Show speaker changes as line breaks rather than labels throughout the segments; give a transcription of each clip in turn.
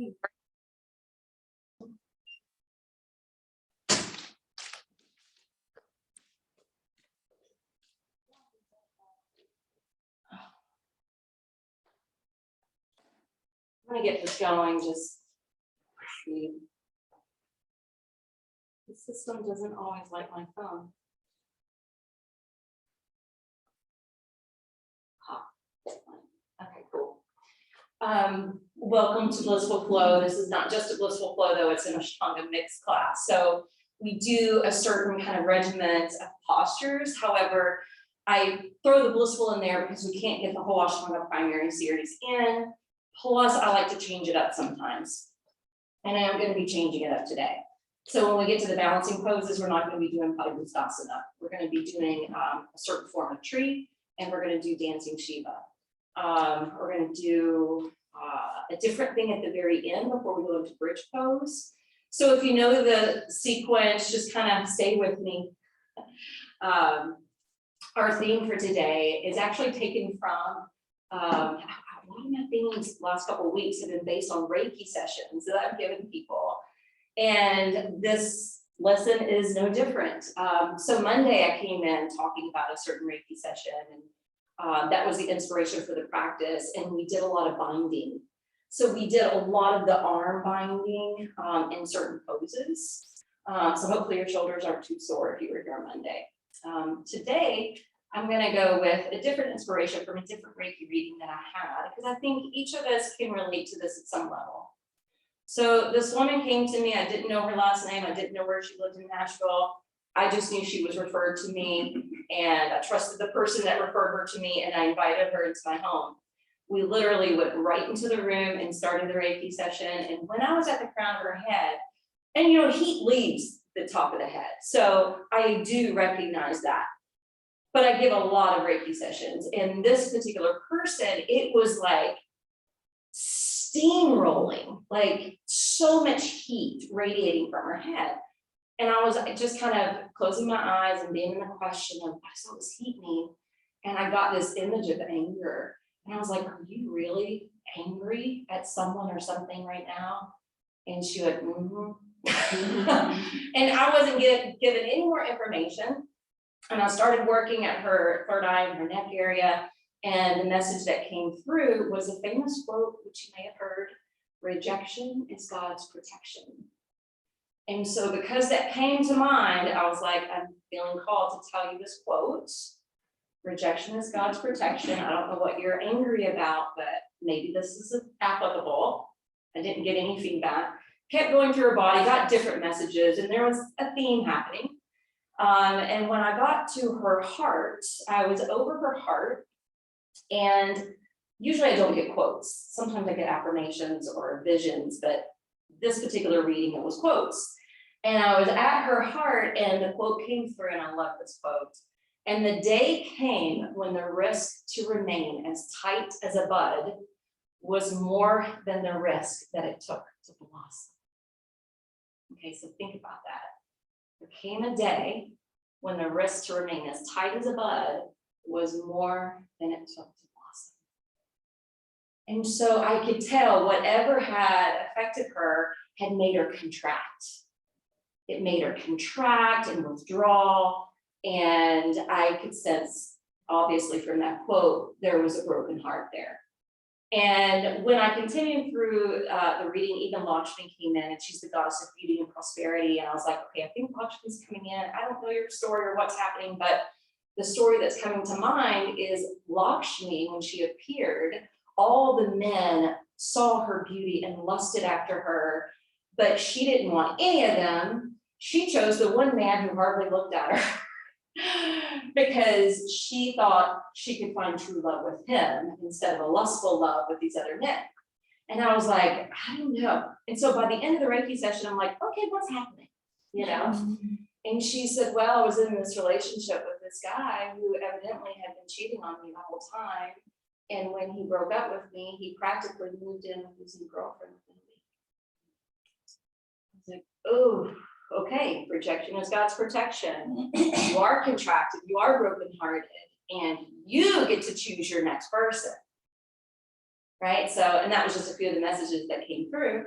I'm gonna get this going, just see. The system doesn't always like my phone. Okay, cool. Welcome to Blissful Flow. This is not just a Blissful Flow, though, it's an Ashtanga mixed class. So we do a certain kind of regiment of postures. However, I throw the blissful in there because we can't get the whole Ashtanga primary series in. Plus, I like to change it up sometimes. And I am going to be changing it up today. So when we get to the balancing poses, we're not going to be doing Padangusthasana. We're going to be doing a certain form of tree, and we're going to do dancing Shiva. We're going to do a different thing at the very end before we go into bridge pose. So if you know the sequence, just kind of stay with me. Our theme for today is actually taken from a lot of my themes the last couple of weeks have been based on Reiki sessions that I've given people. And this lesson is no different. So Monday I came in talking about a certain Reiki session, and that was the inspiration for the practice. And we did a lot of binding. So we did a lot of the arm binding in certain poses. So hopefully your shoulders aren't too sore if you were here on Monday. Today, I'm going to go with a different inspiration from a different Reiki reading that I had, because I think each of us can relate to this at some level. So this woman came to me. I didn't know her last name. I didn't know where she lived in Nashville. I just knew she was referred to me, and I trusted the person that referred her to me, and I invited her into my home. We literally went right into the room and started the Reiki session. And when I was at the crown of her head, and you know, heat leaves the top of the head. So I do recognize that. But I give a lot of Reiki sessions, and this particular person, it was like steamrolling, like so much heat radiating from her head. And I was just kind of closing my eyes and being in the question of, what does all this heat mean? And I got this image of anger. And I was like, are you really angry at someone or something right now? And she went, And I wasn't given any more information. And I started working at her third eye and her neck area. And the message that came through was a famous quote, which you may have heard: rejection is God's protection. And so because that came to mind, I was like, I'm feeling called to tell you this quote. Rejection is God's protection. I don't know what you're angry about, but maybe this is applicable. I didn't get any feedback. Kept going through her body, got different messages, and there was a theme happening. And when I got to her heart, I was over her heart, and usually I don't get quotes. Sometimes I get affirmations or visions, but this particular reading, it was quotes. And I was at her heart, and the quote came through, and I love this quote. And the day came when the risk to remain as tight as a bud was more than the risk that it took to blossom. Okay, so think about that. There came a day when the risk to remain as tight as a bud was more than it took to blossom. And so I could tell whatever had affected her had made her contract. It made her contract and withdraw. And I could sense, obviously from that quote, there was a broken heart there. And when I continued through the reading, even Lakshmi came in, and she's the goddess of beauty and prosperity. And I was like, okay, I think Lakshmi's coming in. I don't know your story or what's happening, but the story that's coming to mind is Lakshmi, when she appeared, all the men saw her beauty and lusted after her, but she didn't want any of them. She chose the one man who hardly looked at her because she thought she could find true love with him instead of a lustful love with these other men. And I was like, I don't know. And so by the end of the Reiki session, I'm like, okay, what's happening? You know? And she said, well, I was in this relationship with this guy who evidently had been cheating on me the whole time. And when he broke up with me, he practically moved in with his new girlfriend within a week. I was like, oh, okay, rejection is God's protection. You are contracted, you are brokenhearted, and you get to choose your next person. right? So, and that was just a few of the messages that came through.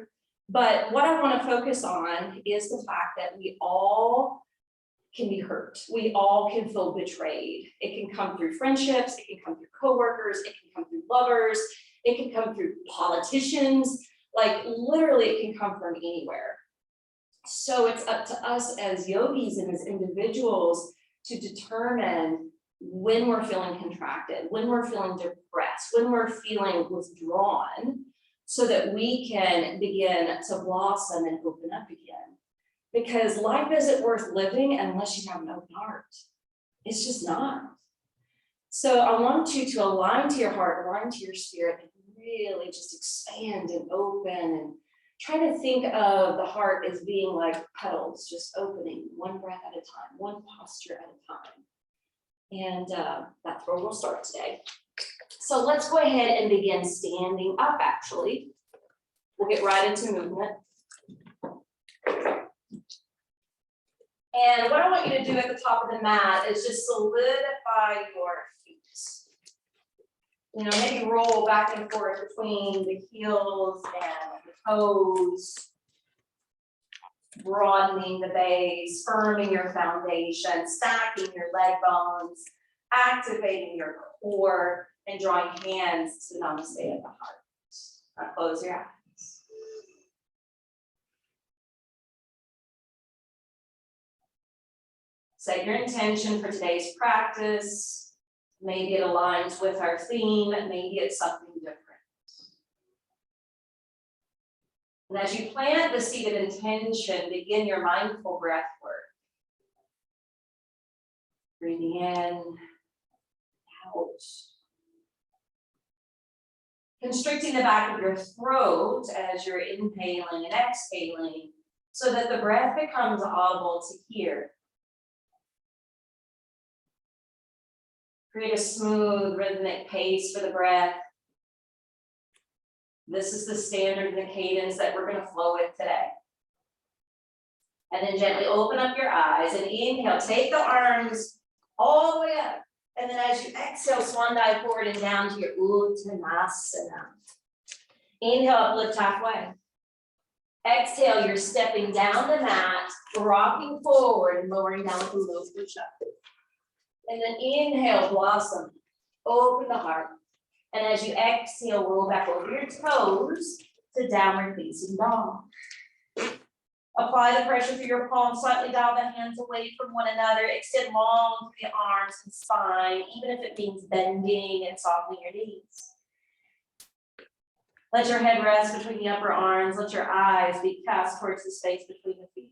But what I want to focus on is the fact that we all can be hurt. We all can feel betrayed. It can come through friendships, it can come through coworkers, it can come through lovers, it can come through politicians, like literally it can come from anywhere. So it's up to us as yogis and as individuals to determine when we're feeling contracted, when we're feeling depressed, when we're feeling withdrawn, so that we can begin to blossom and open up again. Because life isn't worth living unless you have an open heart. It's just not. So I want you to align to your heart, align to your spirit, and really just expand and open, and try to think of the heart as being like petals, just opening one breath at a time, one posture at a time. And that's where we'll start today. So let's go ahead and begin standing up, actually. We'll get right into movement. And what I want you to do at the top of the mat is just solidify your feet. You know, maybe roll back and forth between the heels and the toes, broadening the base, firming your foundation, stacking your leg bones, activating your core, and drawing hands to namaste at the heart. Now close your eyes. Set your intention for today's practice. Maybe it aligns with our theme, maybe it's something different. And as you plant the seed of intention, begin your mindful breath work. Breathing in, out. Constricting the back of your throat as you're inhaling and exhaling, so that the breath becomes audible to hear. Create a smooth, rhythmic pace for the breath. This is the standard, the cadence that we're going to flow with today. And then gently open up your eyes and inhale. Take the arms all the way up. And then as you exhale, swan dive forward and down to your Uttanasana. Inhale, uplift halfway. Exhale, you're stepping down the mat, rocking forward and lowering down with a low push-up. And then inhale, blossom, open the heart. And as you exhale, roll back over your toes to downward facing dog. Apply the pressure through your palms, slightly dial the hands away from one another. Extend long through the arms and spine, even if it means bending and softening your knees. Let your head rest between the upper arms. Let your eyes be cast towards the space between the feet.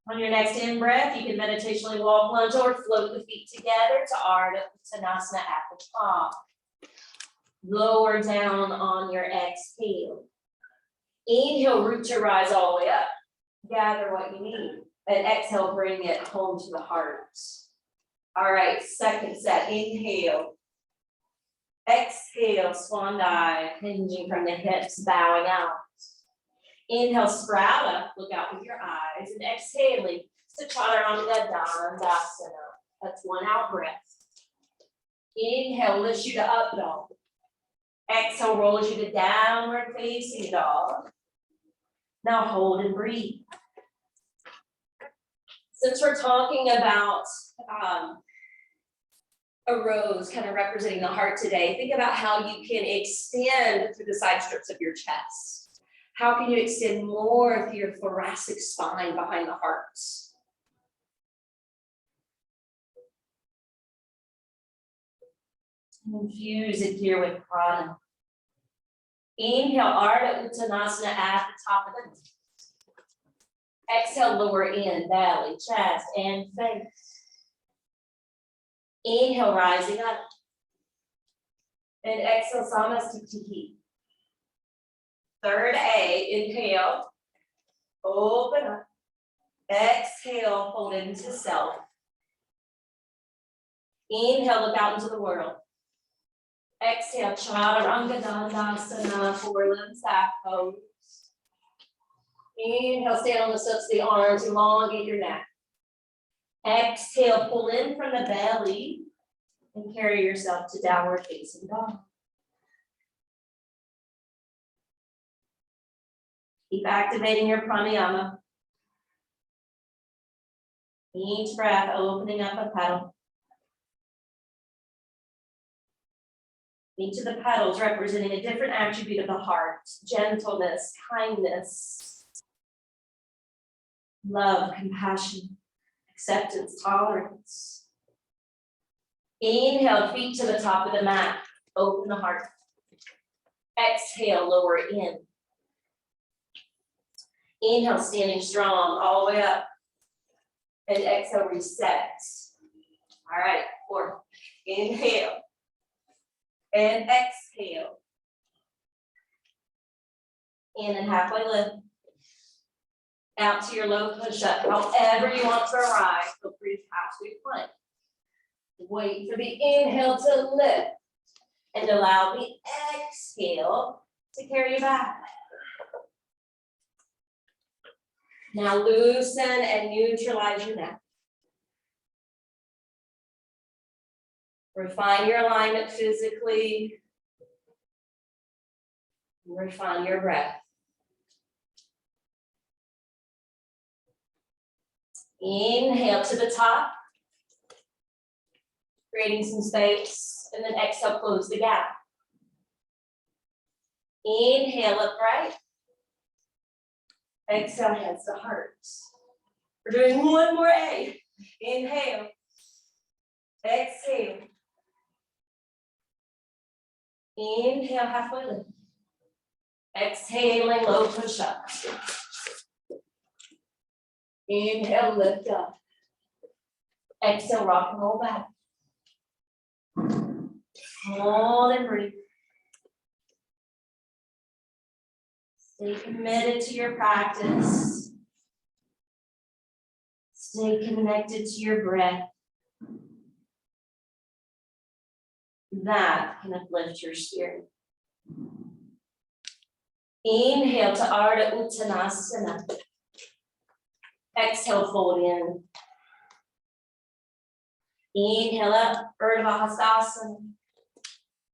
On your next in-breath, you can meditationally walk, lunge, or float the feet together to Ardha Uttanasana at the top. Lower down on your exhale. Inhale, root to rise all the way up. Gather what you need. And exhale, bring it home to the heart. All right, second set. Inhale. Exhale, swan dive, hinging from the hips, bowing out. Inhale, sprout up, look out with your eyes, and exhaling to Chaturanga Dandasana. That's one out breath. Inhale, lifts you to up dog. Exhale, rolls you to downward facing dog. Now hold and breathe. Since we're talking about a rose kind of representing the heart today, think about how you can extend through the side strips of your chest. How can you extend more through your thoracic spine behind the heart? Infuse it here with prana. Inhale, Ardha Uttanasana at the top of the knee. Exhale, lower in, belly, chest, and face. Inhale, rising up. And exhale, Samasthiti. Third A, inhale, open up. Exhale, fold into self. Inhale, look out into the world. Exhale, Chaturanga Dandasana, four-limb stack pose. Inhale, stand on the steps of the arms, elongate your neck. Exhale, pull in from the belly And carry yourself to downward facing dog. Keep activating your pranayama. Each breath opening up a petal. Each of the petals representing a different attribute of the heart: gentleness, kindness, love, compassion, acceptance, tolerance. Inhale, feet to the top of the mat. Open the heart. Exhale, lower in. Inhale, standing strong all the way up. And exhale, reset. All right, 4. Inhale. And exhale. In and halfway lift. Out to your low push-up. However you want to arrive, feel free to halfway plank. Wait for the inhale to lift. And allow the exhale to carry you back. Now loosen and neutralize your neck. Refine your alignment physically. Refine your breath. Inhale to the top, creating some space, and then exhale, close the gap. Inhale, upright. Exhale, hands to heart. We're doing one more A. Inhale. Exhale. Inhale, halfway lift. Exhaling, low push up. Inhale, lift up. Exhale, rock and roll back. Hold and breathe. Stay committed to your practice. Stay connected to your breath. That can uplift your spirit. Inhale to Ardha Uttanasana. Exhale, fold in. Inhale up, Urdhva Hastasana.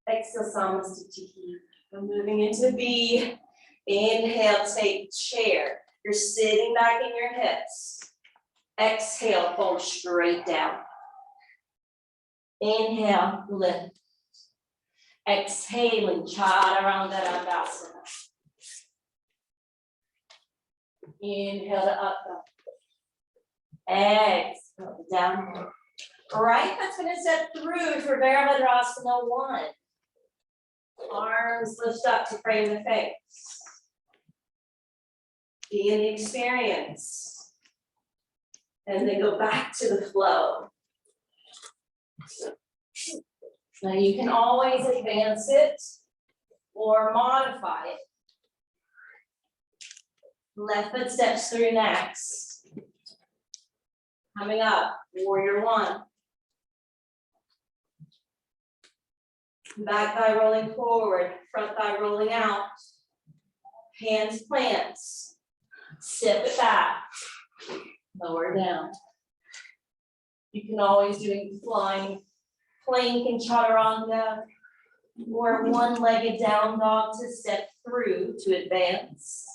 Exhale, Samasthiti. We're moving into B. Inhale, take chair. You're sitting back in your hips. Exhale, fold straight down. Inhale, lift. Exhaling, Chaturanga Dandasana. Inhale to up dog. Exhale to down dog. Right foot's going to step through for Virabhadrasana 1. Arms lift up to frame the face. Be in the experience. And then go back to the flow. Now you can always advance it or modify it. Left foot steps through next. Coming up, warrior 1. Back thigh rolling forward, front thigh rolling out. Hands plants. Step it back. Lower down. You can always do a flying plank and chaturanga, or one-legged down dog to step through to advance.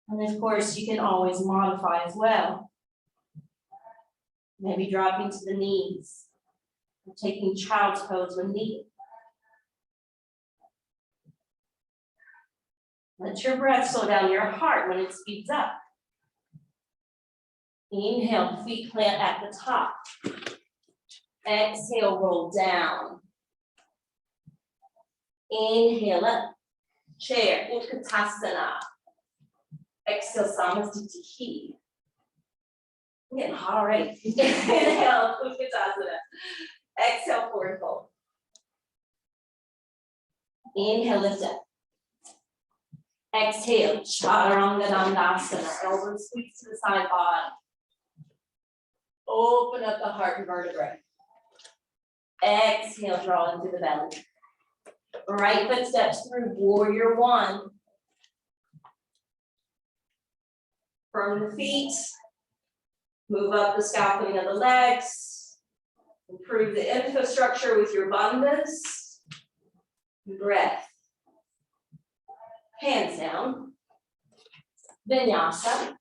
And of course, you can always modify as well. Maybe dropping to the knees, or taking child's pose when needed. Let your breath slow down your heart when it speeds up. Inhale, feet plant at the top. Exhale, roll down. Inhale up, chair, Utkatasana. Exhale, Samasthiti. I'm getting hot already. Inhale, Utkatasana. Exhale, forward fold. Inhale, lift up. Exhale, Chaturanga Dandasana. Elbows squeeze to the side body. Open up the heart and vertebrae. Exhale, draw into the belly. Right foot steps through warrior 1. Firm the feet. Move up the scaffolding of the legs. And Improve the infrastructure with your bandhas. Breath. Hands down. Vinyasa.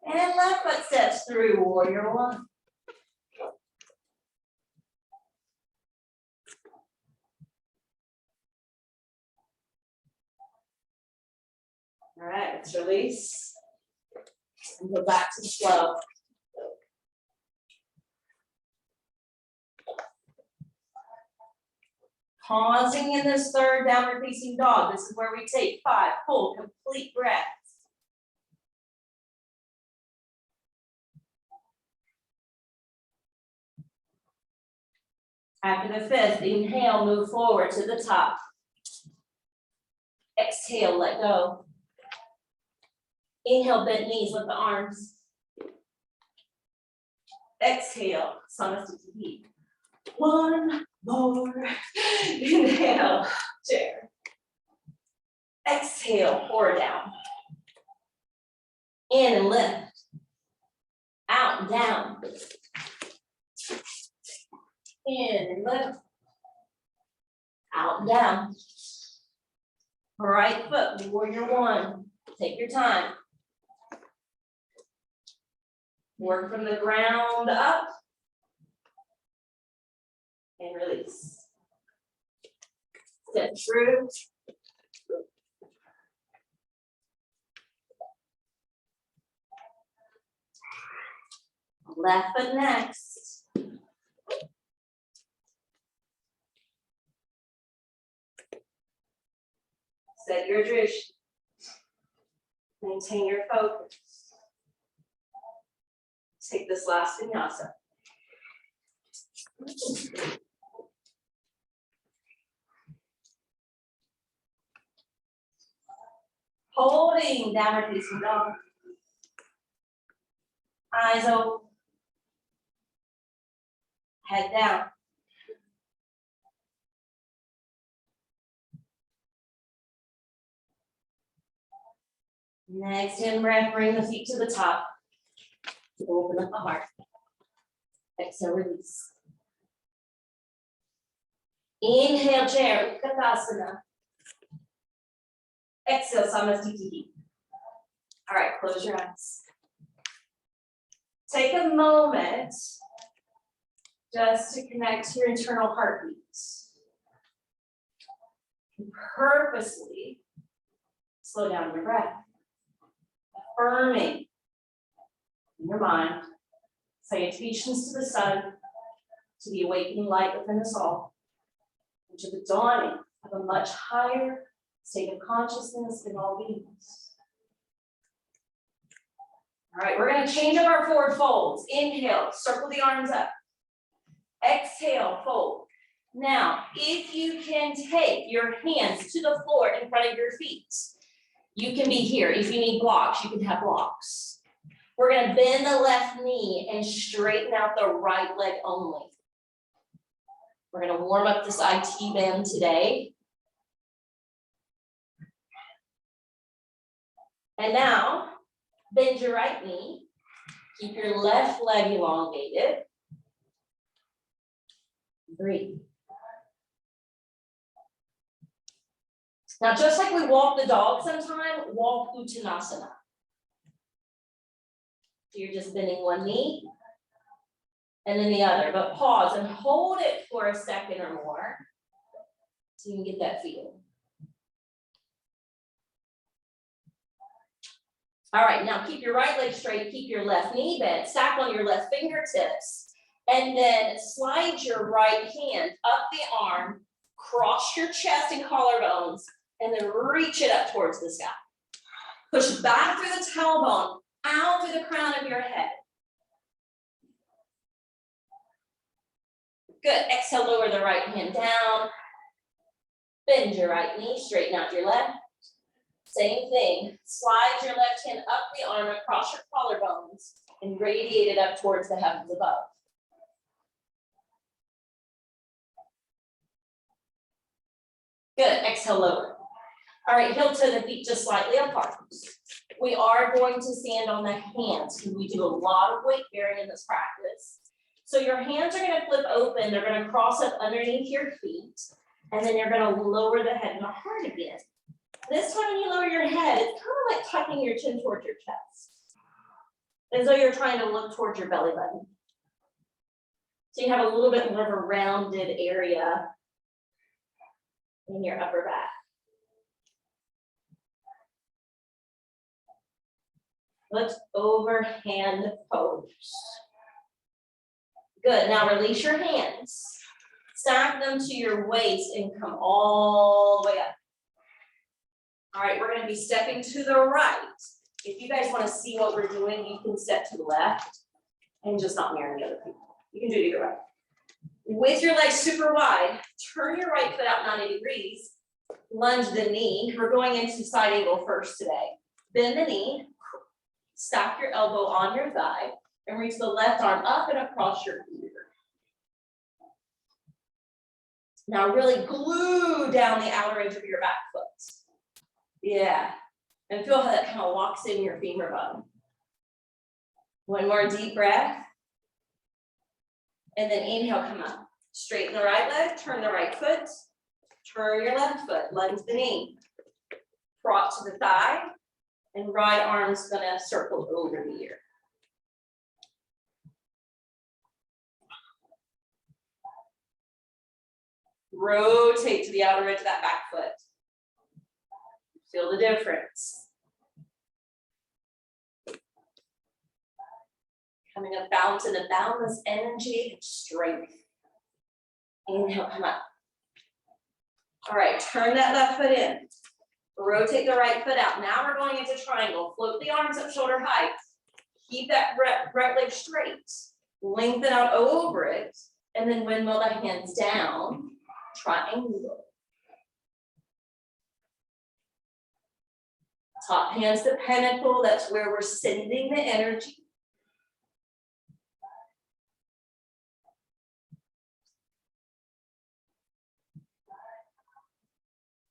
And left foot steps through warrior one. All right, let's release and go back to the flow. Pausing in this third downward facing dog. This is where we take 5 full complete breaths. After the 5th, inhale, move forward to the top. Exhale, let go. Inhale, bend knees, lift the arms. Exhale, Samasthiti. One more. Inhale, chair. Exhale, forward down. In and lift. Out and down. In and lift. Out and down. Right foot, warrior one. Take your time. Work from the ground up. And release. Step through. Left foot next. Set your drishti. Maintain your focus. Take this last vinyasa. Holding downward facing dog. Eyes open. Head down. Next in breath, bring the feet to the top. Open up the heart. Exhale, release. Inhale, chair, Utkatasana. Exhale, Samasthiti. All right, close your eyes. Take a moment just to connect to your internal heartbeat. Purposely slow down your breath. Affirming in your mind, salutations to the sun, to the awakening light within us all, and to the dawning of a much higher state of consciousness in all beings. All right, we're going to change up our forward folds. Inhale, circle the arms up. Exhale, fold. Now, if you can take your hands to the floor in front of your feet, you can be here. If you need blocks, you can have blocks. We're going to bend the left knee and straighten out the right leg only. We're going to warm up this IT band today. And now, bend your right knee. Keep your left leg elongated. Breathe. Now, just like we walk the dog sometime, walk Uttanasana. So you're just bending one knee and then the other, but pause and hold it for a second or more so you can get that feel. All right, now keep your right leg straight, keep your left knee bent, stack on your left fingertips, and then slide your right hand up the arm, cross your chest and collarbones, and then reach it up towards the sky. Push back through the tailbone, out through the crown of your head. Good, exhale, lower the right hand down. Bend your right knee, straighten out your left. Same thing, slide your left hand up the arm across your collarbones and radiate it up towards the heavens above. Good, exhale, lower. All right, heel to the feet just slightly apart. We are going to stand on the hands because we do a lot of weight bearing in this practice. So your hands are going to flip open. They're going to cross up underneath your feet. And then you're going to lower the head and the heart again. This time when you lower your head, it's kind of like tucking your chin towards your chest, as though you're trying to look towards your belly button. So you have a little bit more of a rounded area in your upper back. Let's overhand pose. Good, now release your hands. Stack them to your waist and come all the way up. All right, we're gonna be stepping to the right. If you guys wanna see what we're doing, you can step to the left and just not mirror the other people. You can do it either way. With your legs super wide, turn your right foot out 90 degrees, lunge the knee. We're going into side angle first today. Bend the knee, stack your elbow on your thigh, and reach the left arm up and across your ear. Now really glue down the outer edge of your back foot. Yeah, and feel how that kind of locks in your femur bone. One more deep breath. And then inhale, come up. Straighten the right leg, turn the right foot, turn your left foot, lunge the knee. Prop to the thigh, and right arm's gonna circle over the ear. Rotate to the outer edge of that back foot. Feel the difference. Coming up, balance in a boundless energy and strength. Inhale, come up. All right, turn that left foot in. Rotate the right foot out. Now we're going into triangle. Float the arms up shoulder height. Keep that right leg straight. Lengthen out over it. And then windmill the hands down. Triangle. Top hands to pentacle. That's where we're sending the energy.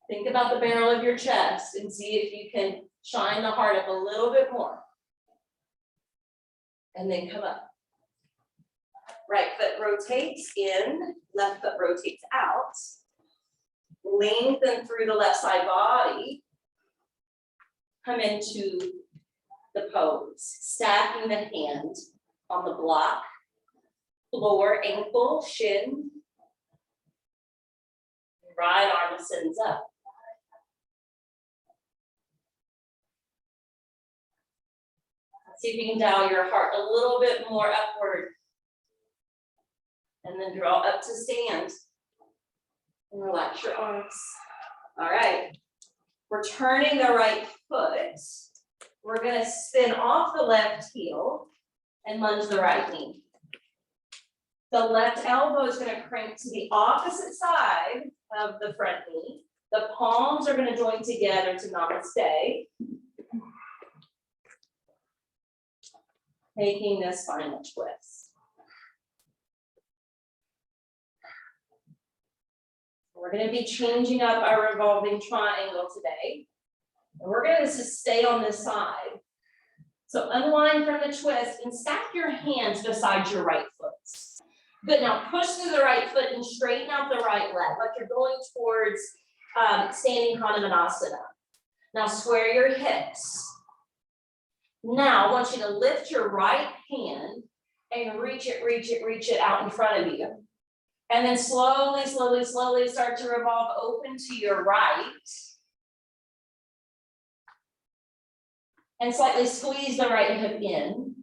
Think about the barrel of your chest and see if you can shine the heart up a little bit more. And then come up. Right foot rotates in, left foot rotates out. Lengthen through the left side body. Come into the pose, stacking the hand on the block, floor, ankle, shin. Right arm ascends up. See if you can dial your heart a little bit more upward. And then draw up to stand. And relax your arms. All right. We're turning the right foot. We're going to spin off the left heel and lunge the right knee. The left elbow is going to crank to the opposite side of the front knee. The palms are going to join together to namaste. Taking this final twist. We're going to be changing up our revolving triangle today. And we're going to just stay on this side. So unwind from the twist and stack your hands beside your right foot. Good, now push through the right foot and straighten out the right leg, like you're going towards standing Hanumanasana. Now square your hips. Now I want you to lift your right hand and reach it out in front of you. And then slowly start to revolve open to your right. And slightly squeeze the right hip in.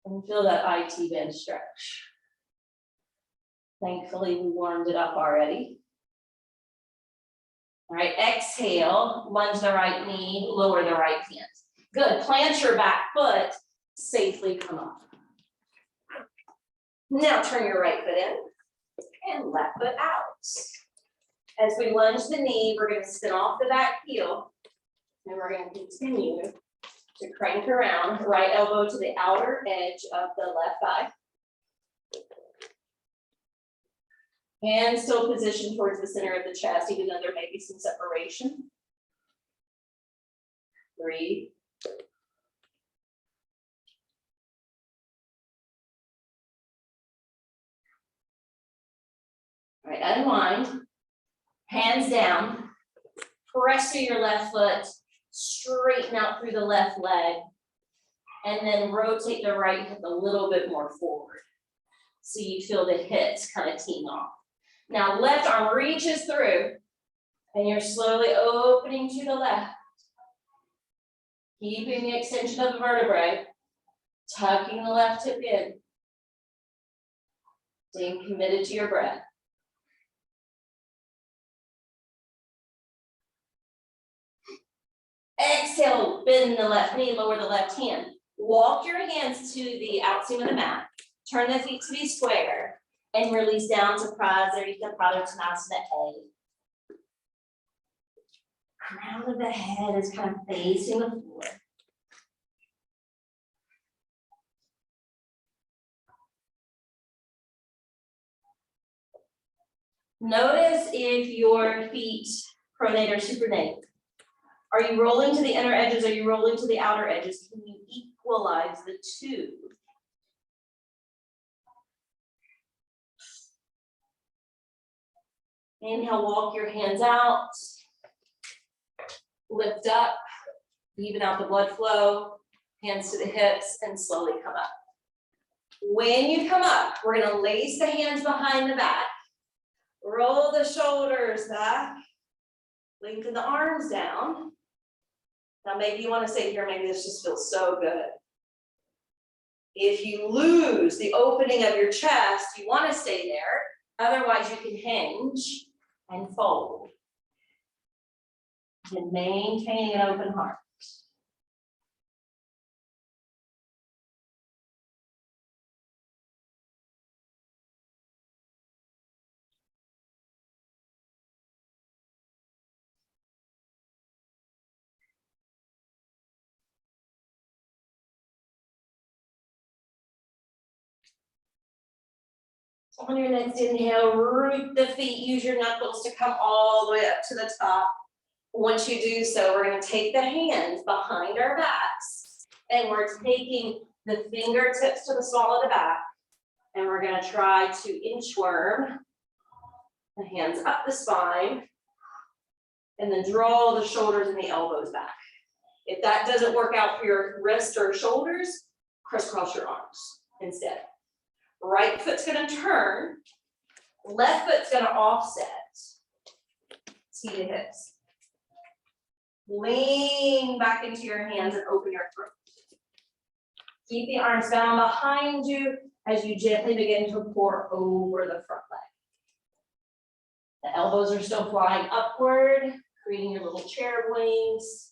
And feel that IT band stretch. Thankfully, we warmed it up already. All right, exhale, lunge the right knee, lower the right hand. Good, plant your back foot, safely come up. Now turn your right foot in and left foot out. As we lunge the knee, we're going to spin off the back heel and we're going to continue to crank around, right elbow to the outer edge of the left thigh. Hands still positioned towards the center of the chest, even though there may be some separation. Breathe. All right, unwind. Hands down. Press through your left foot. Straighten out through the left leg. And then rotate the right hip a little bit more forward. So you feel the hips kind of teeing off. Now left arm reaches through. And you're slowly opening to the left. Keeping the extension of the vertebrae. Tucking the left hip in. Staying committed to your breath. Exhale, bend the left knee, lower the left hand. Walk your hands to the outseam of the mat. Turn the feet to be square. And release down to Prasarita Pradottanasana A. Crown of the head is kind of facing the floor. Notice if your feet pronate or supinate. Are you rolling to the inner edges? Are you rolling to the outer edges? Can you equalize the two? Inhale, walk your hands out. Lift up, even out the blood flow, hands to the hips, and slowly come up. When you come up, we're gonna lace the hands behind the back, roll the shoulders back, lengthen the arms down. Now maybe you wanna say here, maybe this just feels so good. If you lose the opening of your chest, you wanna stay there, otherwise you can hinge and fold. And maintaining an open heart. So on your next inhale, root the feet, use your knuckles to come all the way up to the top. Once you do so, we're going to take the hands behind our backs and we're taking the fingertips to the small of the back and we're going to try to inchworm the hands up the spine and then draw the shoulders and the elbows back. If that doesn't work out for your wrists or shoulders, crisscross your arms instead. Right foot's going to turn, left foot's going to offset. See the hips. Lean back into your hands and open your throat. Keep the arms down behind you as you gently begin to pour over the front leg. The elbows are still flying upward, creating your little cherub wings.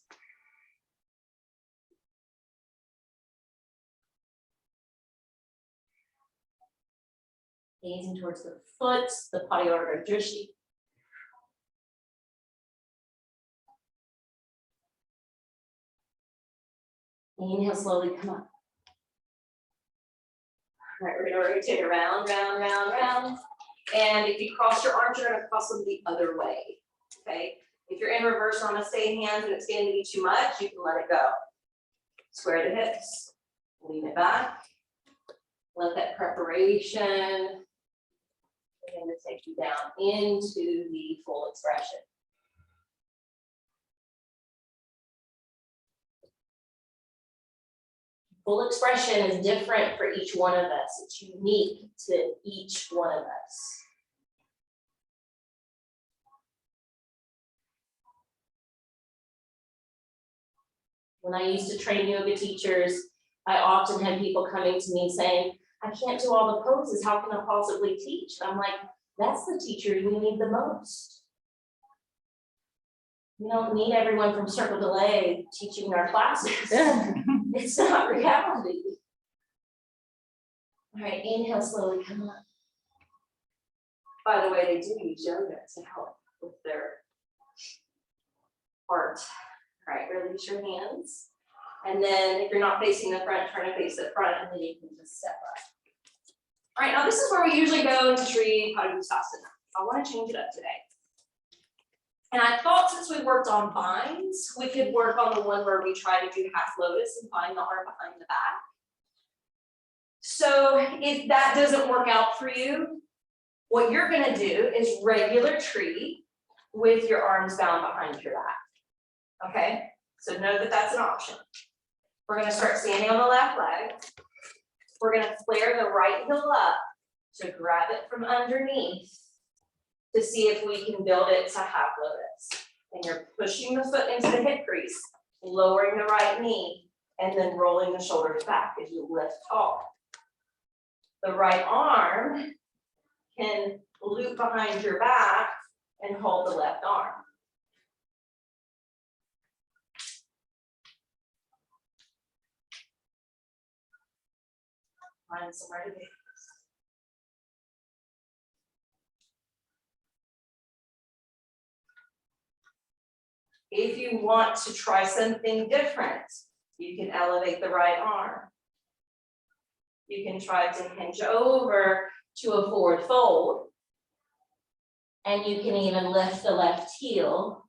Gazing towards the foot, the Padayurga Drishti. Inhale, slowly come up. All right, we're gonna rotate around, round, round, round. And if you cross your arms, you're gonna cross them the other way, okay? If you're in reverse on a stay hands and it's getting to be too much, you can let it go. Square the hips, lean it back. Let that preparation begin to take you down into the full expression. Full expression is different for each one of us. It's unique to each one of us. When I used to train yoga teachers, I often had people coming to me saying, I can't do all the poses, how can I possibly teach? And I'm like, that's the teacher we need the most. We don't need everyone from Circle Delay teaching our classes. It's not reality. All right, inhale, slowly come up. By the way, they do use yoga to help with their heart. All right, release your hands. And then if you're not facing the front, turn to face the front, and then you can just step up. All right, now this is where we usually go into Sri Padayurga. I want to change it up today. And I thought since we worked on binds, we could work on the one where we try to do half lotus and find the arm behind the back. So if that doesn't work out for you, what you're gonna do is regular tree with your arms bound behind your back. Okay, so know that that's an option. We're gonna start standing on the left leg. We're gonna flare the right heel up to grab it from underneath to see if we can build it to half lotus. And you're pushing the foot into the hip crease, lowering the right knee, and then rolling the shoulders back as you lift tall. The right arm can loop behind your back and hold the left arm. Find somewhere to be. If you want to try something different, you can elevate the right arm. You can try to hinge over to a forward fold. And you can even lift the left heel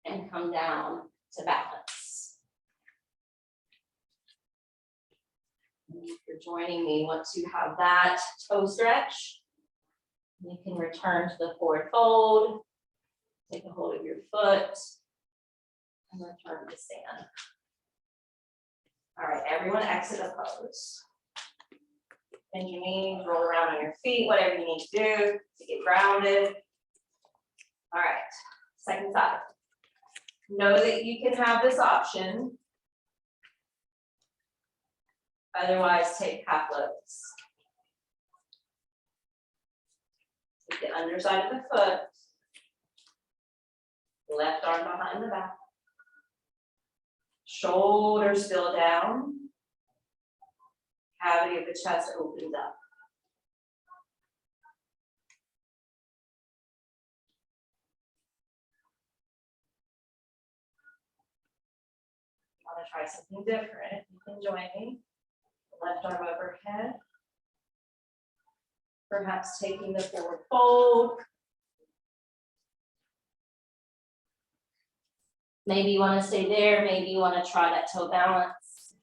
and come down to balance. And if you're joining me, once you have that toe stretch, you can return to the forward fold. Take a hold of your foot and return to stand. All right, everyone exit a pose. Bend your knees, roll around on your feet, whatever you need to do to get grounded. All right, second side. Know that you can have this option. Otherwise, take half lotus. Take the underside of the foot. Left arm behind the back. Shoulders still down. Cavity of the chest opens up. Want to try something different? You can join me. Left arm overhead. Perhaps taking the forward fold. Maybe you want to stay there. Maybe you want to try that toe balance.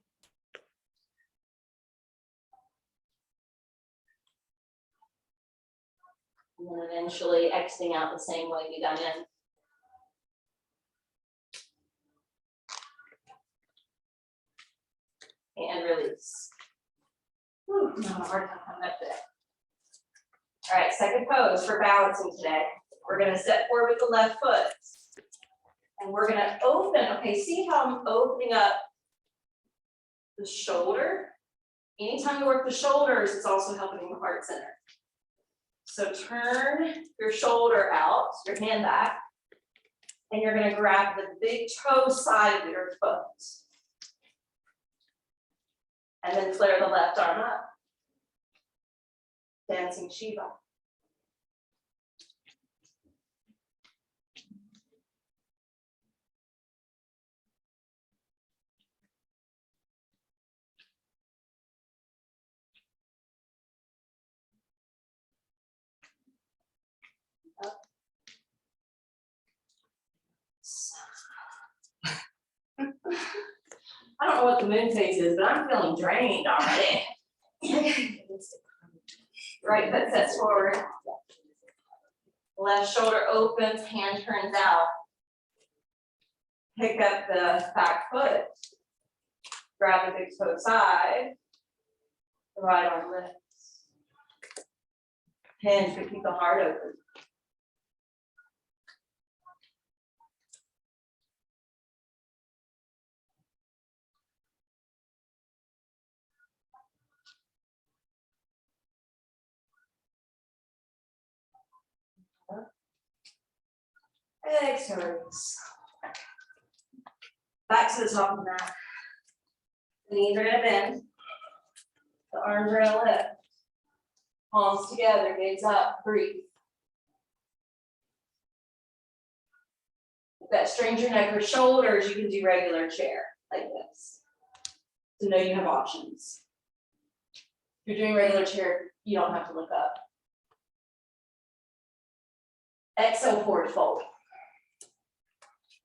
And then eventually exiting out the same way you got in. And release. Whew, I'm having a hard time coming up today. All right, second pose for balancing today. We're going to step forward with the left foot. And we're going to open. Okay, see how I'm opening up the shoulder? Anytime you work the shoulders, it's also helping the heart center. So turn your shoulder out, your hand back, and you're going to grab the big toe side of your foot. And then flare the left arm up. Dancing Shiva. I don't know what the moon phase is, but I'm feeling drained already. Right foot sets forward. Left shoulder opens, hand turns out. Pick up the back foot. Grab the big toe side. The right arm lifts. Hinge, but keep the heart open. Exhale. Back to the top of the mat. The knees are going to bend. The arms are going to lift. Palms together, gaze up, breathe. If that strains your neck or shoulders, you can do regular chair like this. So know you have options. If you're doing regular chair, you don't have to look up. Exhale, forward fold.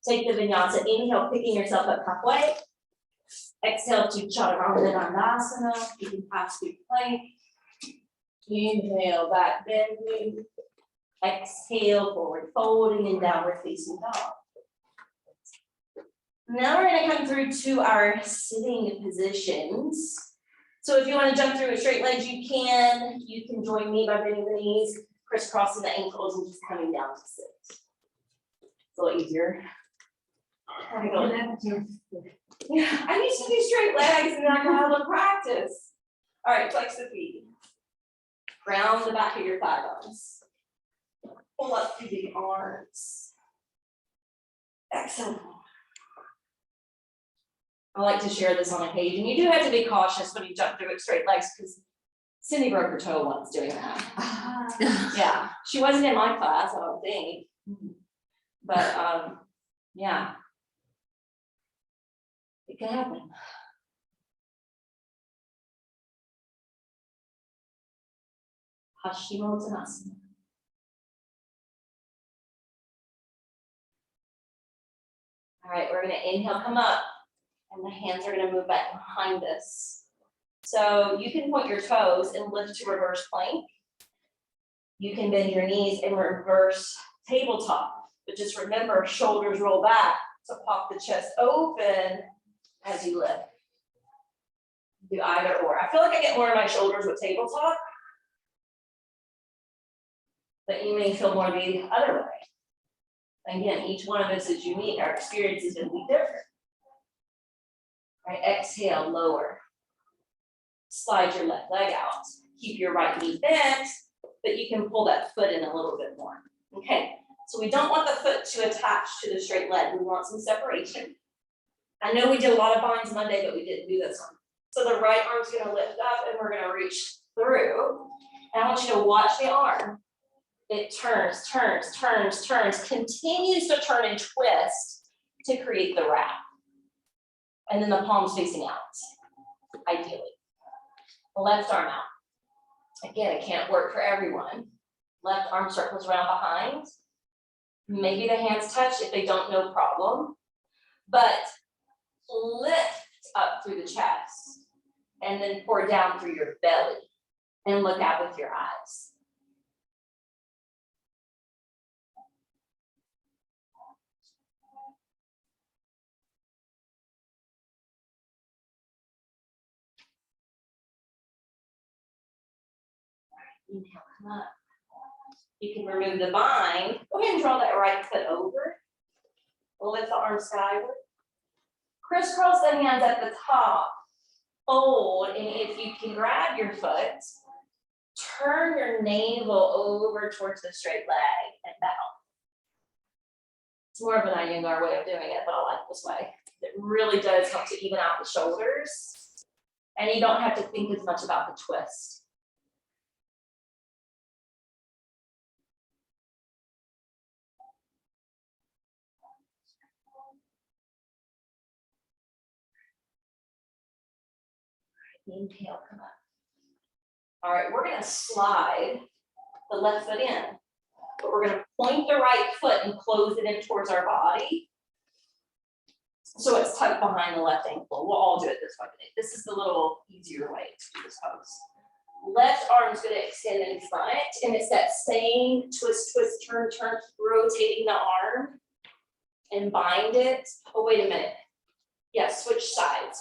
Take the vinyasa, inhale, picking yourself up halfway. Exhale to chaturanga dandasana. You can pass through plank. Inhale, back bending. Exhale, forward folding and downward facing dog. Now we're going to come through to our sitting positions. So if you want to jump through with straight legs, you can. You can join me by bending the knees, crisscrossing the ankles, and just coming down to sit. It's a little easier. Yeah, I used to do straight legs and then I got out of practice. All right, flex the feet. Ground the back of your thigh bones. Pull up through the arms. Exhale. I like to share this on occasion. You do have to be cautious when you jump through it straight legs because Cindy broke her toe once doing that. Yeah, she wasn't in my class, I don't think. But yeah, it can happen. Hashimoto'asana. All right, we're going to inhale, come up, and the hands are going to move back behind us. So you can point your toes and lift to reverse plank. You can bend your knees and reverse tabletop, but just remember, shoulders roll back to pop the chest open as you lift. Do either or. I feel like I get more of my shoulders with tabletop, but you may feel more the other way. Again, each one of us is unique. Our experience is going to be different. All right, exhale, lower. Slide your left leg out. Keep your right knee bent, but you can pull that foot in a little bit more. Okay, so we don't want the foot to attach to the straight leg. We want some separation. I know we did a lot of binds Monday, but we didn't do this one. So the right arm's going to lift up and we're going to reach through. And I want you to watch the arm. It turns, turns, turns, turns, continues to turn and twist to create the wrap. And then the palms facing out, ideally. Left arm out. Again, it can't work for everyone. Left arm circles around behind. Maybe the hands touch. If they don't, no problem. But lift up through the chest and then pour down through your belly and look out with your eyes. Inhale, come up. You can remove the bind. Go ahead and draw that right foot over. Lift the arms skyward. Crisscross the hands at the top. Fold, and if you can grab your foot, turn your navel over towards the straight leg and bow. It's more of an Iyengar way of doing it, but I like this way. It really does help to even out the shoulders, and you don't have to think as much about the twist. Inhale, come up. All right, we're going to slide the left foot in, but we're going to point the right foot and close it in towards our body. So it's tucked behind the left ankle. We'll all do it this way today. This is the little easier way to do this pose. Left arm's going to extend in front, and it's that same twist, twist, turn, turn, rotating the arm and bind it. Oh, wait a minute. Yeah, switch sides.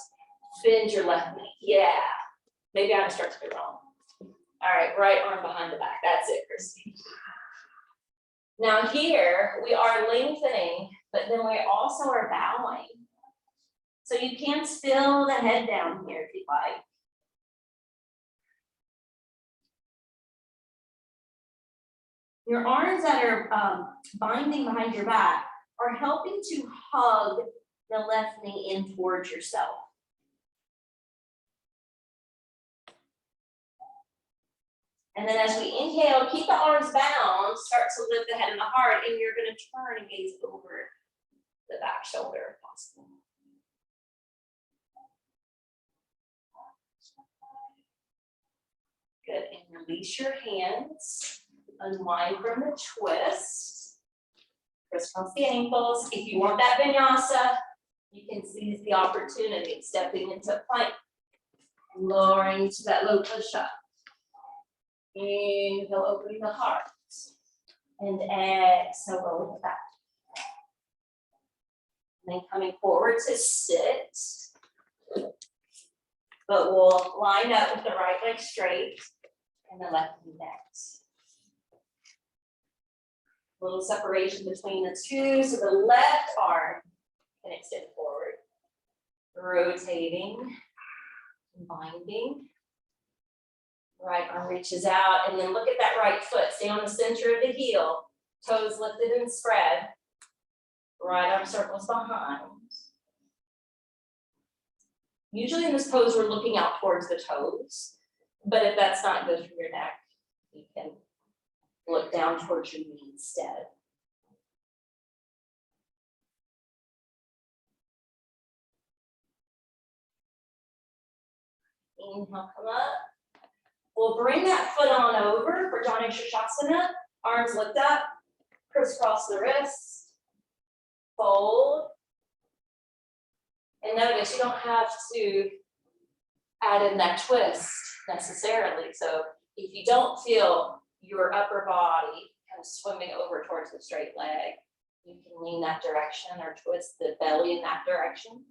Bend your left knee. Yeah. Maybe I instructed it wrong. All right, right arm behind the back. That's it, Christy. Now here, we are lengthening, but then we also are bowing. So you can spill the head down here if you like. Your arms that are binding behind your back are helping to hug the left knee in towards yourself. And then as we inhale, keep the arms bound, start to lift the head and the heart, and you're going to turn and gaze over the back shoulder if possible. Good, and release your hands, unwind from the twist. Crisscross the ankles. If you want that vinyasa, you can seize the opportunity, stepping into plank, lowering to that low push-up. Inhale, opening the heart. And exhale, rolling it back. And then coming forward to sit. But we'll line up with the right leg straight and the left knee bent. Little separation between the two, so the left arm can extend forward, rotating, binding. Right arm reaches out, and then look at that right foot. Stay on the center of the heel, toes lifted and spread. Right arm circles behind. Usually in this pose, we're looking out towards the toes, but if that's not good for your neck, you can look down towards your knee instead. Inhale, come up. We'll bring that foot on over for Janu Shirshasana. Arms lift up, crisscross the wrists, fold. And notice you don't have to add in that twist necessarily. So if you don't feel your upper body kind of swimming over towards the straight leg, you can lean that direction or twist the belly in that direction.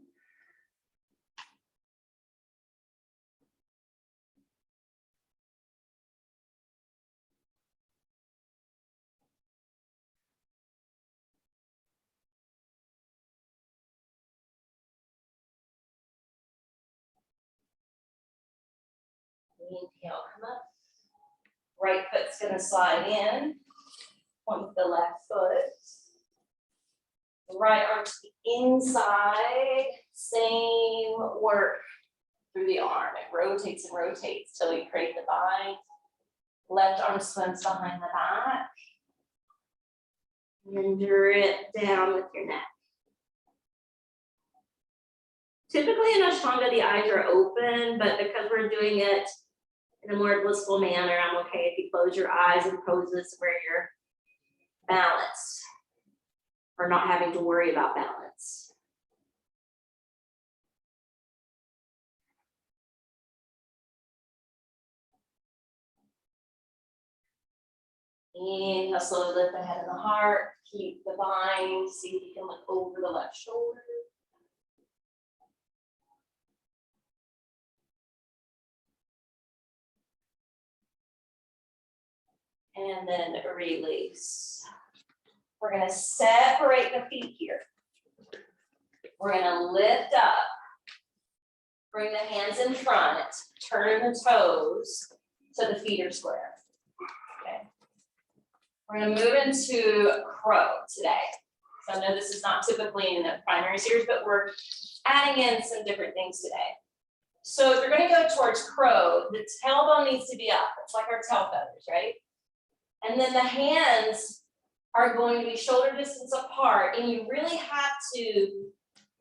Inhale, come up. Right foot's gonna slide in, point with the left foot. Right arm to the inside, same work through the arm. It rotates and rotates till you create the bind. Left arm swims behind the back. And then drip down with your neck. Typically in Ashtanga, the eyes are open, but because we're doing it in a more blissful manner, I'm okay if you close your eyes in poses where you're balanced or not having to worry about balance. Inhale, slowly lift the head and the heart. Keep the bind. See if you can look over the left shoulder. And then release. We're going to separate the feet here. We're going to lift up. Bring the hands in front. Turn the toes so the feet are square. Okay. We're going to move into crow today. So I know this is not typically in the primary series, but we're adding in some different things today. So if you're going to go towards crow, the tailbone needs to be up. It's like our tail feathers, right? And then the hands are going to be shoulder distance apart, and you really have to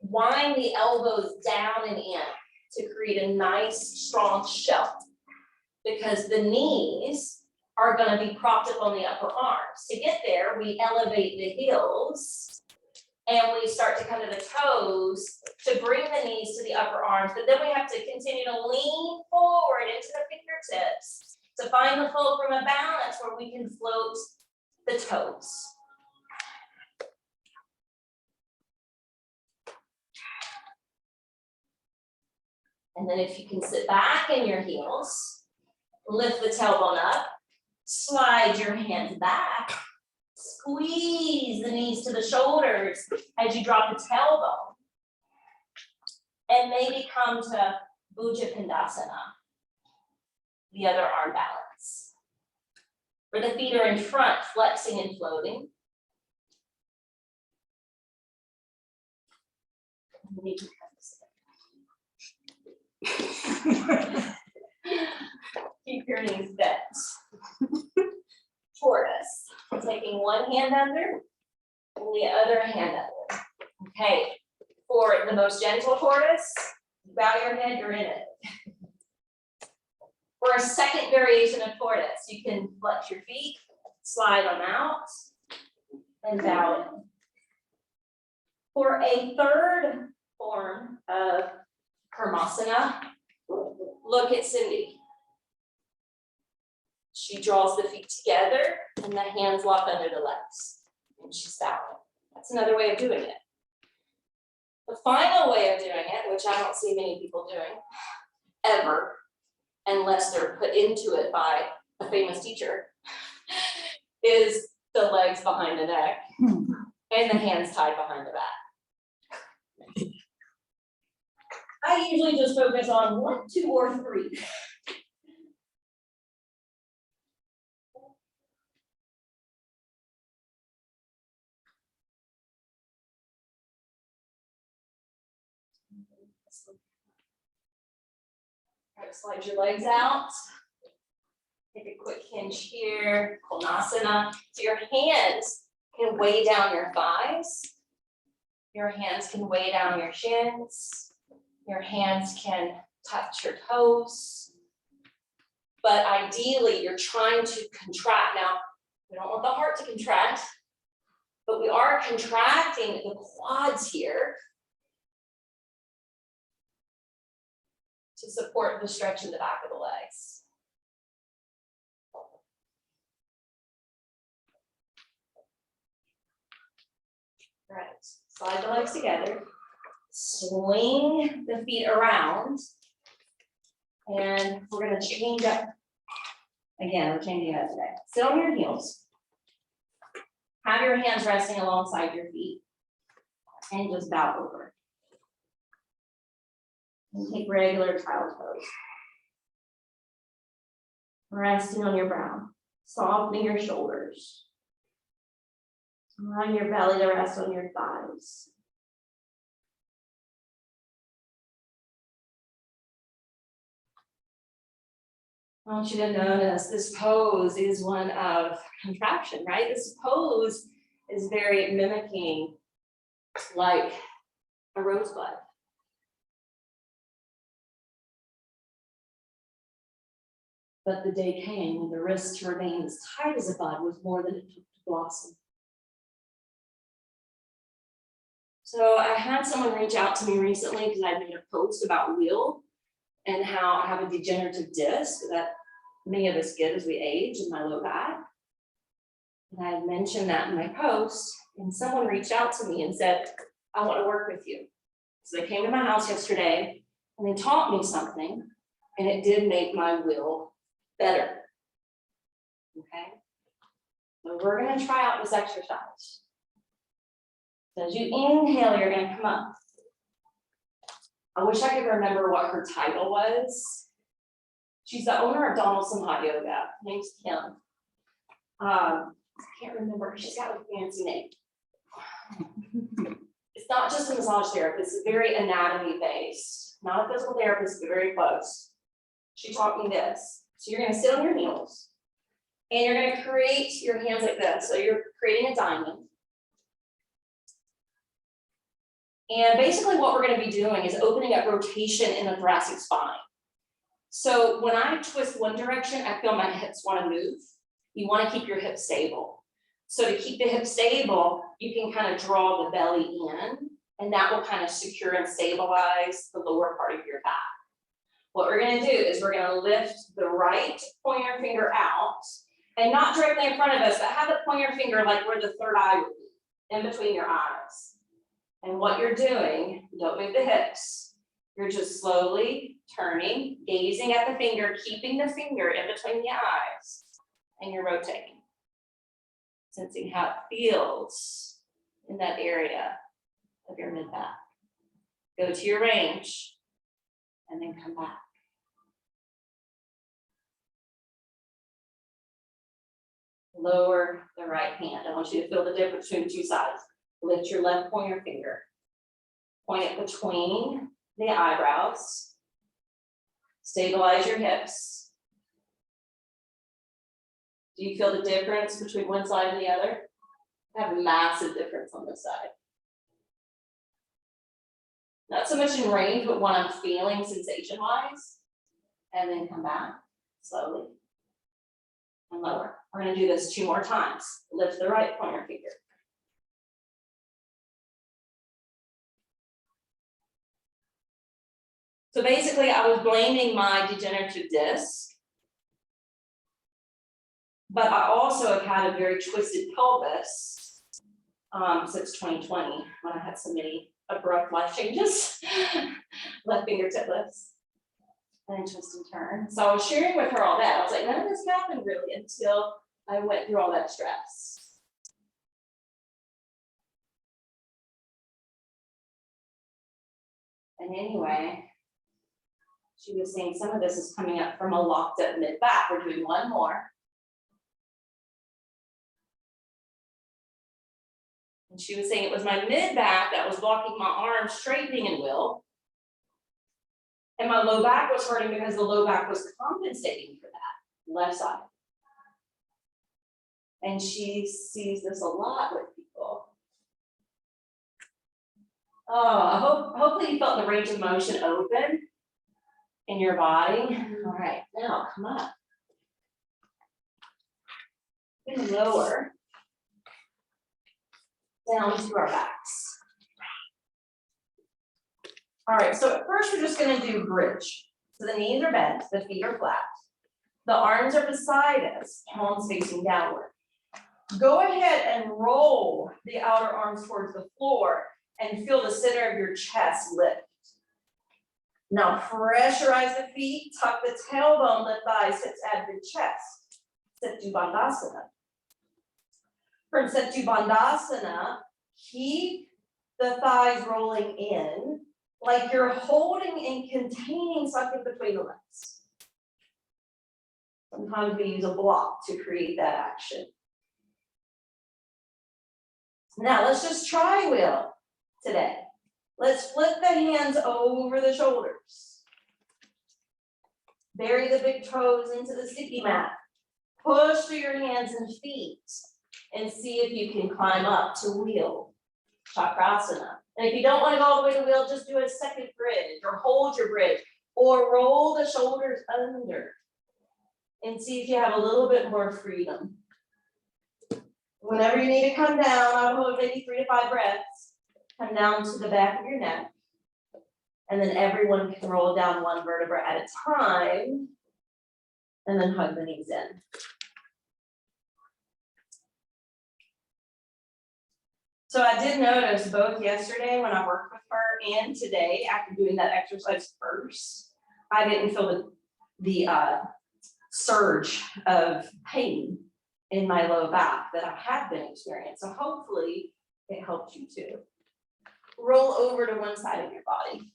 wind the elbows down and in to create a nice, strong shelf, because the knees are going to be propped up on the upper arms. To get there, we elevate the heels, and we start to come to the toes to bring the knees to the upper arms, but then we have to continue to lean forward into the fingertips to find the fulcrum of balance where we can float the toes. And then if you can sit back in your heels, lift the tailbone up, slide your hands back, squeeze the knees to the shoulders as you drop the tailbone, and maybe come to Bhuja Kandasana, the other arm balance, where the feet are in front, flexing and floating. Keep your knees bent. Tortoise. Taking one hand under and the other hand under. Okay, for the most gentle tortoise, bow your head, you're in it. For a second variation of tortoise, you can flex your feet, slide them out, and bow in. For a third form of Karmasana, look at Cindy. She draws the feet together and the hands lock under the legs, and she's bowing. That's another way of doing it. The final way of doing it, which I don't see many people doing ever, unless they're put into it by a famous teacher, is the legs behind the neck and the hands tied behind the back. I usually just focus on 1, 2, or 3. All right, slide your legs out. Take a quick hinge here, Konasana. So your hands can weigh down your thighs. Your hands can weigh down your shins. Your hands can touch your toes. But ideally, you're trying to contract. Now, we don't want the heart to contract, but we are contracting the quads here to support the stretch in the back of the legs. All right, slide the legs together, swing the feet around, and we're gonna change up. Again, we're changing up today. Sit on your heels. Have your hands resting alongside your feet, and just bow over. And take regular child pose. Resting on your brow, softening your shoulders. Allowing your belly to rest on your thighs. I want you to notice this pose is one of contraction, right? This pose is very mimicking like a rosebud. But the day came when the risk to remain as tight as a bud was more than it took to blossom. So I had someone reach out to me recently because I made a post about wheel and how I have a degenerative disc that many of us get as we age in my low back. And I had mentioned that in my post, and someone reached out to me and said, I want to work with you. So they came to my house yesterday and they taught me something, and it did make my wheel better. Okay, so we're going to try out this exercise. So as you inhale, you're going to come up. I wish I could remember what her title was. She's the owner of Donaldson Hot Yoga. Her name's Kim. I can't remember. She's got a fancy name. It's not just a massage therapist. It's very anatomy based. Not a physical therapist, but very close. She taught me this. So you're going to sit on your heels, and you're going to create your hands like this. So you're creating a diamond. And basically what we're going to be doing is opening up rotation in the thoracic spine. So when I twist one direction, I feel my hips want to move. You want to keep your hips stable. So to keep the hips stable, you can kind of draw the belly in, and that will kind of secure and stabilize the lower part of your back. What we're going to do is we're going to lift the right pointer finger out, and not directly in front of us, but have the pointer finger like where the third eye would be, in between your eyes. And what you're doing, don't move the hips. You're just slowly turning, gazing at the finger, keeping the finger in between the eyes, and you're rotating. Sensing how it feels in that area of your mid back. Go to your range, and then come back. Lower the right hand. I want you to feel the difference between the two sides. Lift your left pointer finger. Point it between the eyebrows. Stabilize your hips. Do you feel the difference between one side and the other? I have a massive difference on this side. Not so much in range, but what I'm feeling sensation-wise. And then come back slowly and lower. We're going to do this 2 more times. Lift the right pointer finger. So basically I was blaming my degenerative disc, but I also have had a very twisted pelvis since 2020 when I had so many abrupt life changes, left fingertip lifts, and twist and turn. So I was sharing with her all that. I was like, none of this happened really until I went through all that stress. And anyway, she was saying some of this is coming up from a locked up mid back. We're doing one more. And she was saying it was my mid back that was blocking my arm straightening in will. And my low back was hurting because the low back was compensating for that, left side. And she sees this a lot with people. Oh, hopefully you felt the range of motion open in your body. All right, now come up. And lower down to our backs. All right, so at first we're just gonna do bridge. So the knees are bent, the feet are flat. The arms are beside us, palms facing downward. Go ahead and roll the outer arms towards the floor and feel the center of your chest lift. Now pressurize the feet, tuck the tailbone, lift thighs, hips, abdomen, chest. Setu Bandhasana. From Setu Bandhasana, keep the thighs rolling in like you're holding and containing something between the legs. Sometimes we use a block to create that action. Now let's just try wheel today. Let's flip the hands over the shoulders. Bury the big toes into the sticky mat. Push through your hands and feet and see if you can climb up to wheel, chakrasana. And if you don't want to go all the way to wheel, just do a second bridge or hold your bridge or roll the shoulders under and see if you have a little bit more freedom. Whenever you need to come down, I would hold maybe 3 to 5 breaths. Come down to the back of your neck. And then everyone can roll down one vertebra at a time. And then hug the knees in. So I did notice both yesterday when I worked with her and today after doing that exercise first, I didn't feel the surge of pain in my low back that I have been experiencing. So hopefully it helped you too. Roll over to one side of your body.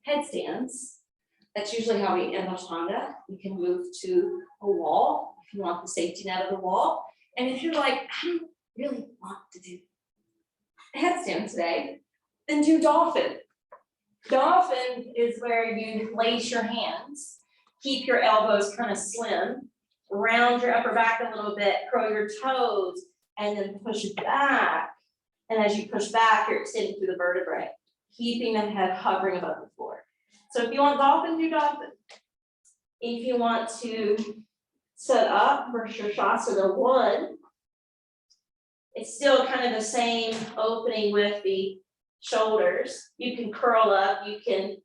Headstands. That's usually how we end Ashtanga. You can move to a wall if you want the safety net of the wall. And if you're like, I don't really want to do a headstand today, then do dolphin. Dolphin is where you place your hands, keep your elbows kind of slim, round your upper back a little bit, curl your toes, and then push back. And as you push back, you're extending through the vertebrae, keeping the head hovering above the floor. So if you want dolphin, do dolphin. If you want to set up for Shasana 1, it's still kind of the same opening with the shoulders. You can curl up, you can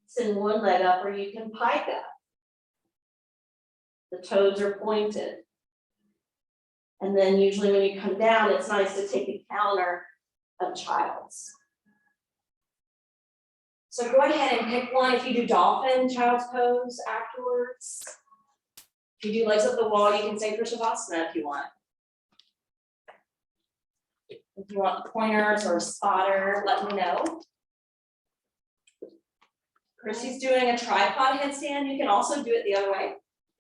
send one leg up, or you can pike up. The toes are pointed. And then usually when you come down, it's nice to take a counter of child's. So go ahead and pick one. If you do dolphin, child's pose afterwards. If you do legs up the wall, you can say Shavasana if you want. If you want pointers or a spotter, let me know. Chrissy's doing a tripod headstand. You can also do it the other way.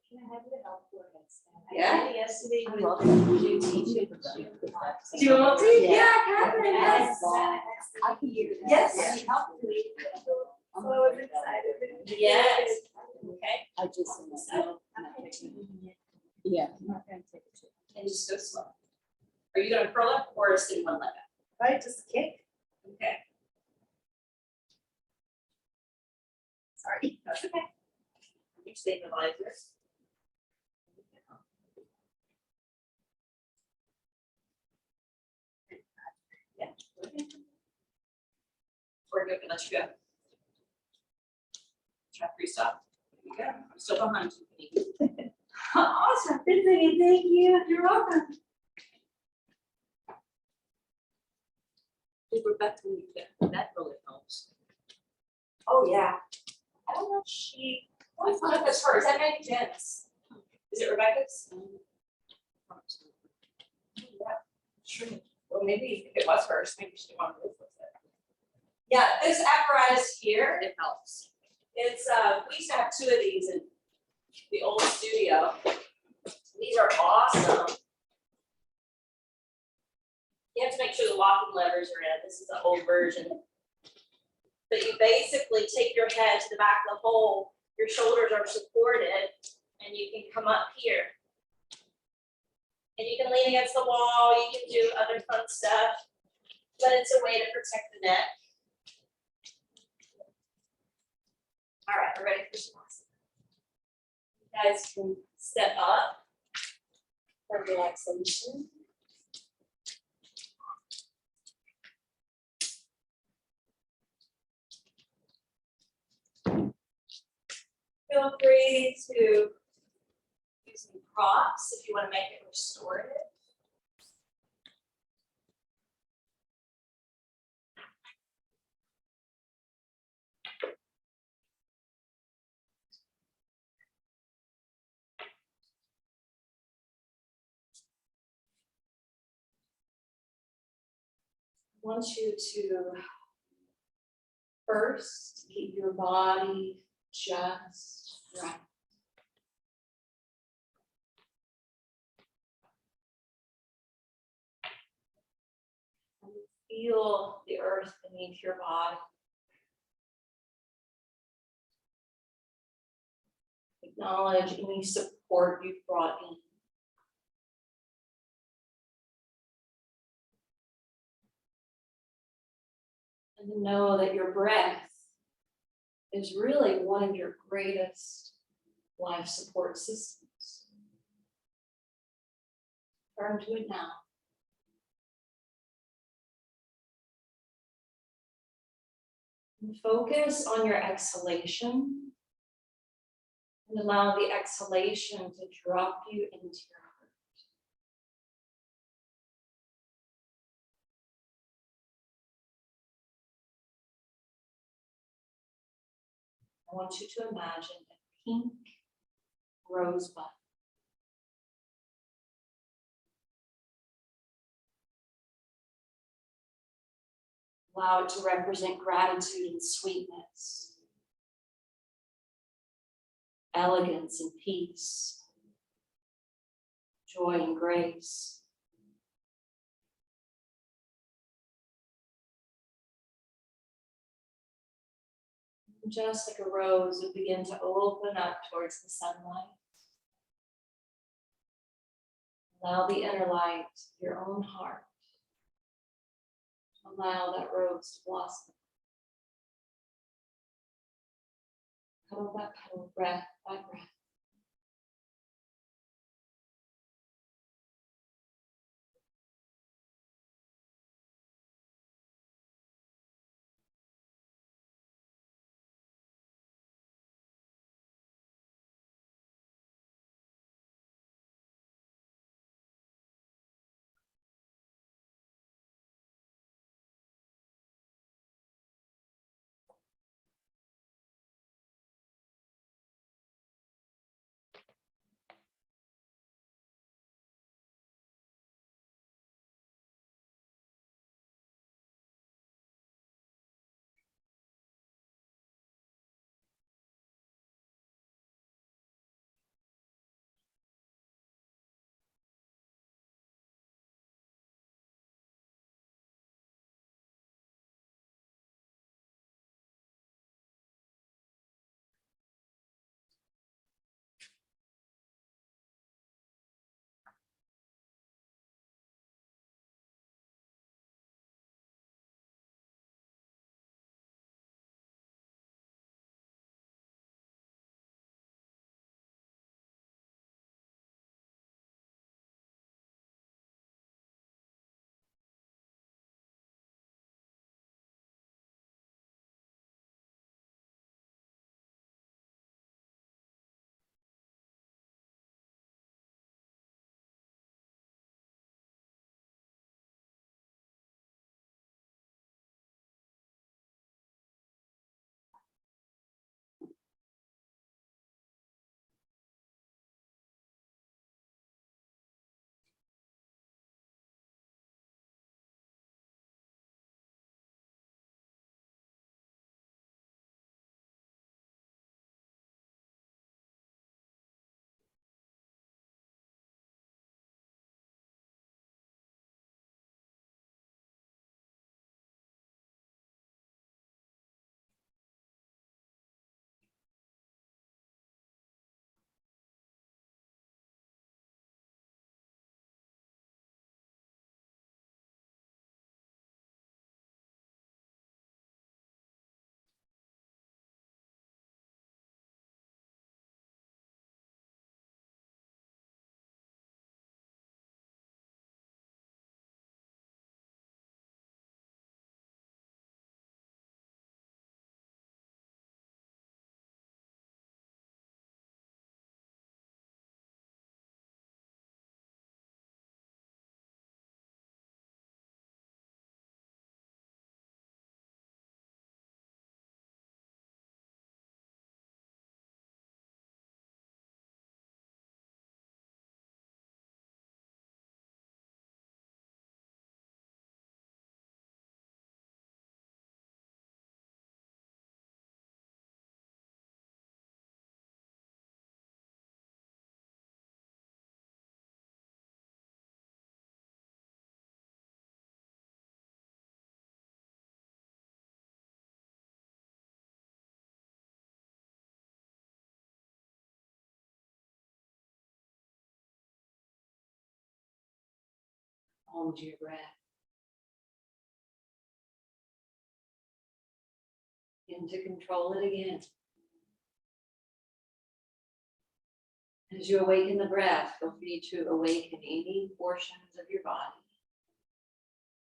Can I have you help for headstand?
Yeah.
Yesterday,
I love it.
you teach it.
Do you want to? Yeah, Catherine, yes.
I can hear that.
Yes.
She helped me.
So I was excited.
Yes. Okay.
I just, yeah, I'm not gonna take it.
and just go slow. Are you gonna curl up or sitting one leg up?
Right, just kick.
Okay.
Sorry.
That's okay. You stabilize this. Yeah. We're good, let you go. Try to freestyle. There you go. I'm still behind you. Awesome.
Thank you.
You're welcome. Rebecca, that really helps. Oh, yeah. I don't know if she, I don't know if it's hers. That might be Jen's. Is it Rebecca's? Yeah, sure. Well, maybe if it was hers, maybe she wanted to live with it. Yeah, this apparatus here, it helps. It's, we used to have 2 of these in the old studio. These are awesome. You have to make sure the locking levers are in. This is the old version. But you basically take your head to the back of the hole, your shoulders are supported, and you can come up here. And you can lean against the wall, you can do other fun stuff, but it's a way to protect the neck. All right, we're ready for Vinyasa. You guys can step up for relaxation. Feel free to use some props if you want to make it restorative. I want you to first keep your body just right. And feel the earth beneath your body. Acknowledge any support you've brought in. And to know that your breath is really one of your greatest life support systems. Turn to it now. And focus on your exhalation and allow the exhalation to drop you into your heart. I want you to imagine a pink rosebud. Allow it to represent gratitude and sweetness, elegance and peace, joy and grace. Just like a rose, would begin to open up towards the sunlight. Allow the inner light, your own heart. Allow that rose to blossom. Petal by petal, breath by breath.
home to your breath. And to control it again. As you awaken the breath, feel free to awaken any portions of your body.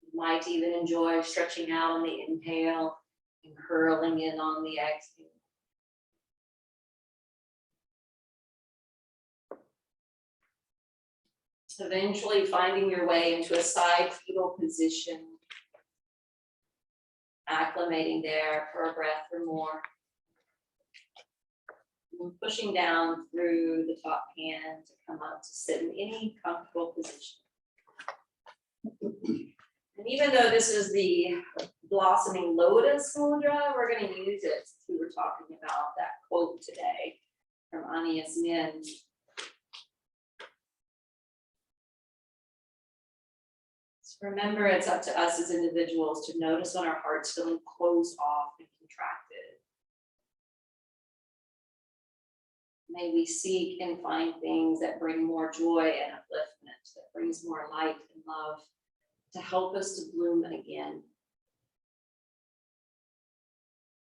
You might even enjoy stretching out on the inhale and curling in on the exhale. Eventually finding your way into a side fetal position, acclimating there for a breath or more. And pushing down through the top hand to come up to sit in any comfortable position. And even though this is the blossoming lotus mudra, we're going to use it since we were talking about that quote today from Anias Nin. Remember, it's up to us as individuals to notice when our heart's feeling closed off and contracted. May we seek and find things that bring more joy and upliftment, that brings more light and love to help us to bloom again.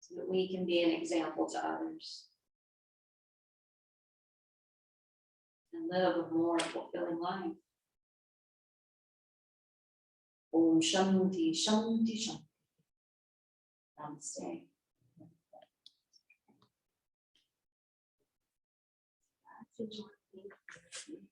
So that we can be an example to others. And live a more fulfilling life. Om Shanti Shanti Shanti. Namaste.
Thank you.